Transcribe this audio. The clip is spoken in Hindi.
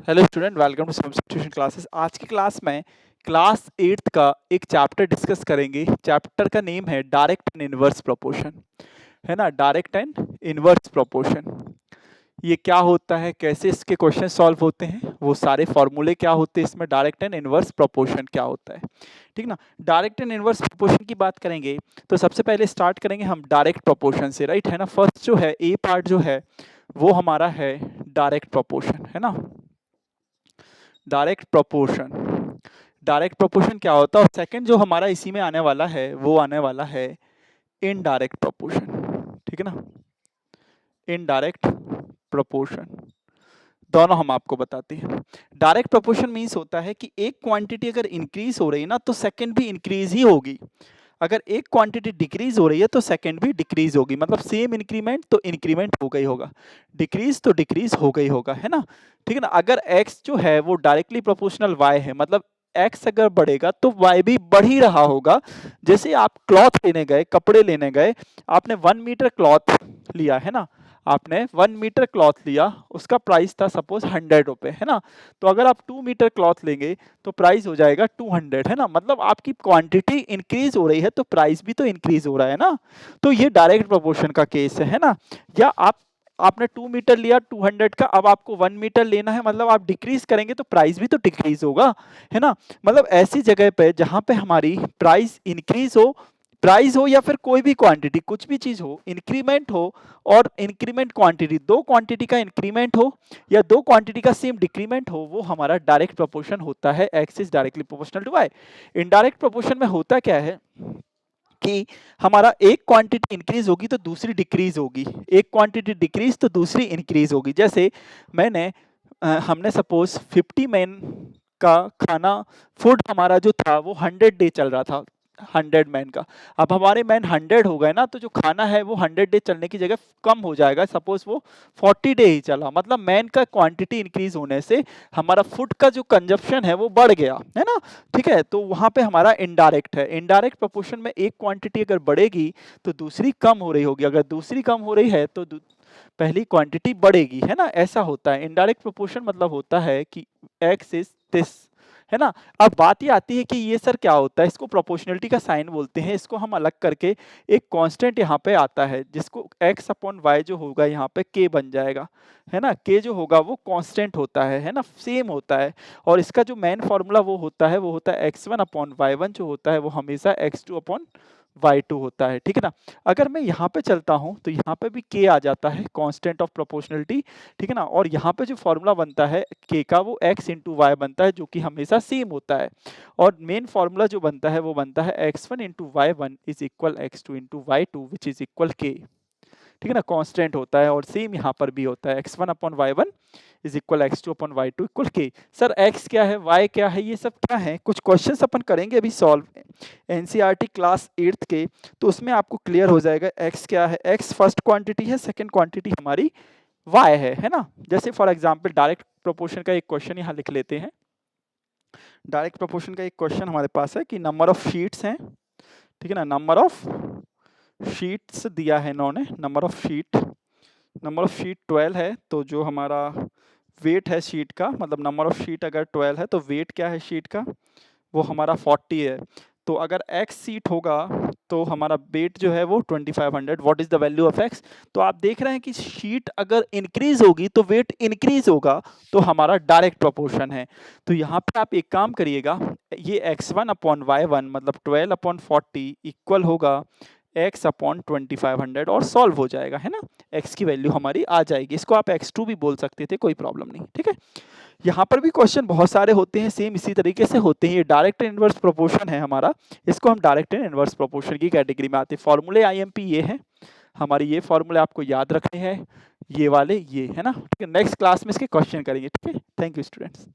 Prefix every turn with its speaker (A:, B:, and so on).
A: Hello student, welcome to substitution classes. आज की क्लास में क्लास 8th का एक चैप्टर डिस्कस करेंगे। चैप्टर का नेम है डायरेक्ट एंड इनवर्स प्रोपोर्शन, है ना। डायरेक्ट एंड इनवर्स प्रोपोर्शन, ये क्या होता है, कैसे इसके क्वेश्चन सॉल्व होते हैं, वो सारे फॉर्मूले क्या होते हैं इसमें, डायरेक्ट एंड इनवर्स प्रोपोर्शन क्या होता है, ठीक ना। डायरेक्ट एंड इनवर्स प्रोपोर्शन की बात करेंगे तो सबसे पहले स्टार्ट करेंगे हम डायरेक्ट प्रोपोर्शन से, राइट, है ना। फर्स्ट जो है ए पार्ट जो है वो हमारा है डायरेक्ट प्रोपोर्शन, है ना। डायरेक्ट प्रोपोर्शन, डायरेक्ट प्रोपोर्शन क्या होता है, और सेकंड जो हमारा इसी में आने वाला है वो आने वाला है इनडायरेक्ट प्रोपोर्शन, ठीक है ना। इनडायरेक्ट प्रोपोर्शन दोनों हम आपको बताते हैं। डायरेक्ट प्रोपोर्शन मींस होता है कि एक क्वांटिटी अगर इंक्रीज हो रही है ना तो सेकंड भी इंक्रीज ही होगी। अगर एक क्वांटिटी डिक्रीज हो रही है तो सेकंड भी डिक्रीज होगी, मतलब सेम इंक्रीमेंट तो इंक्रीमेंट हो गई होगा, डिक्रीज तो डिक्रीज हो गई होगा, है ना, ठीक है ना। अगर x जो है वो डायरेक्टली प्रोपोर्शनल y है, मतलब x अगर बढ़ेगा तो y भी बढ़ ही रहा होगा। जैसे आप क्लॉथ लेने गए, कपड़े लेने गए, आपने 1 मीटर क्लॉथ लिया, है ना, आपने 1 मीटर क्लॉथ लिया, उसका प्राइस था सपोज 100 रुपए, है ना। तो अगर आप 2 मीटर क्लॉथ लेंगे तो प्राइस हो जाएगा 200, है ना। मतलब आपकी क्वांटिटी इंक्रीज हो रही है तो प्राइस भी तो इंक्रीज हो रहा है ना। तो ये डायरेक्ट प्रोपोर्शन का केस है ना। या आपने 2 मीटर लिया 200 का, अब आपको 1 मीटर लेना है, मतलब आप डिक्रीज करेंगे तो प्राइस भी तो डिक्रीज होगा, है ना। मतलब ऐसी जगह पे जहां पे हमारी प्राइस इंक्रीज हो, प्राइस हो या फिर कोई भी क्वांटिटी, कुछ भी चीज हो, इंक्रीमेंट हो और इंक्रीमेंट क्वांटिटी, दो क्वांटिटी का इंक्रीमेंट हो या दो क्वांटिटी का सेम डिक्रीमेंट हो, वो हमारा डायरेक्ट प्रोपोर्शन होता है। X is directly proportional to Y. Indirect proportion में होता क्या है कि हमारा एक क्वांटिटी इंक्रीज होगी तो दूसरी डिक्रीज होगी, एक क्वांटिटी डिक्रीज तो दूसरी इंक्रीज होगी। जैसे हमने सपोज 50 मैन का खाना, फूड हमारा जो था वो 100 डे चल रहा था, 100 मैन का। अब हमारे मैन 100 हो गए ना, तो जो खाना है वो 100 डे चलने की जगह कम हो जाएगा, सपोज वो 40 डे ही चला, मतलब मैन का क्वांटिटी इंक्रीज होने से हमारा फूड का जो कंजप्शन है वो बढ़ गया, है ना, ठीक है। तो वहां पे हमारा इनडायरेक्ट है। इनडायरेक्ट प्रोपोर्शन में एक क्वांटिटी अगर बढ़ेगी तो दूसरी कम हो रही होगी, अगर दूसरी कम हो रही है तो पहली क्वांटिटी बढ़ेगी, है ना, ऐसा होता है। इनडायरेक्ट प्रोपोर्शन मतलब होता है कि एक्स इज दिस, है ना। अब बात ये आती है कि ये सर क्या होता है, इसको प्रोपोर्शनलिटी का साइन बोलते हैं। इसको हम अलग करके एक कांस्टेंट यहाँ पे आता है जिसको x अपॉन वाई जो होगा यहाँ पे k बन जाएगा, है ना। k जो होगा वो कांस्टेंट होता है ना, सेम होता है। और इसका जो मेन फॉर्मूला वो होता है x1 अपॉन y1 जो होता है वो हमेशा x2 अपॉन y2 होता है, ठीक है ना। अगर मैं यहाँ पे चलता हूँ तो यहाँ पे भी k आ जाता है, कांस्टेंट ऑफ प्रोपोर्शनलिटी, ठीक है ना। और यहाँ पे जो फॉर्मूला बनता है k का वो x इंटू वाई बनता है, जो कि हमेशा सेम होता है। और मेन फॉर्मूला जो बनता है वो बनता है x1 into Y one is equal x2 into Y two which is equal k, ठीक है ना, कांस्टेंट होता है। और सेम यहाँ पर भी होता है, x1 upon Y one is equal x2 upon Y two equal k। Sir x क्या है, y क्या है, ये सब क्या है, कुछ क्वेश्चंस अपन करेंगे अभी सॉल्व एनसीईआरटी क्लास 8th के, तो उसमें आपको क्लियर हो जाएगा x क्या है। x फर्स्ट क्वांटिटी है, सेकंड क्वांटिटी हमारी y है ना। जैसे फॉर एग्जांपल डायरेक्ट प्रोपोर्शन का एक क्वेश्चन यहाँ लिख लेते हैं। डायरेक्ट प्रोपोर्शन का एक क्वेश्चन हमारे पास है कि नंबर ऑफ शीट्स हैं, ठीक है ना, नंबर ऑफ शीट्स दिया है इन्होंने, नंबर ऑफ शीट 12 है। तो जो हमारा वेट है शीट का, मतलब नंबर ऑफ शीट अगर 12 है तो वेट क्या है शीट का, वो हमारा 40 है। तो अगर x सीट होगा तो हमारा वेट जो है वो 2500। What is the value of x। तो आप देख रहे हैं कि शीट अगर इंक्रीज होगी तो वेट इंक्रीज होगा, तो हमारा डायरेक्ट प्रोपोर्शन है। तो यहाँ पे आप एक काम करिएगा, ये x1 अपॉन वाई वन मतलब 12 अपॉन 40 इक्वल होगा x अपॉन 2500 और सॉल्व हो जाएगा, है ना। x की वैल्यू हमारी आ जाएगी। इसको आप x2 भी बोल सकते थे, कोई प्रॉब्लम नहीं, ठीक है। यहाँ पर भी क्वेश्चन बहुत सारे होते हैं, सेम इसी तरीके से होते हैं। ये डायरेक्ट एंड इनवर्स प्रोपोर्शन है हमारा, इसको हम डायरेक्ट एंड इनवर्स प्रोपोर्शन की कैटेगरी में आते हैं। फॉर्मूले आईएमपी ये है हमारी, ये फॉर्मूले आपको याद रखने हैं, ये वाले ये है ना, ठीक है। नेक्स्ट क्लास में इसके क्वेश्चन करेंगे, ठीक है। Thank you students.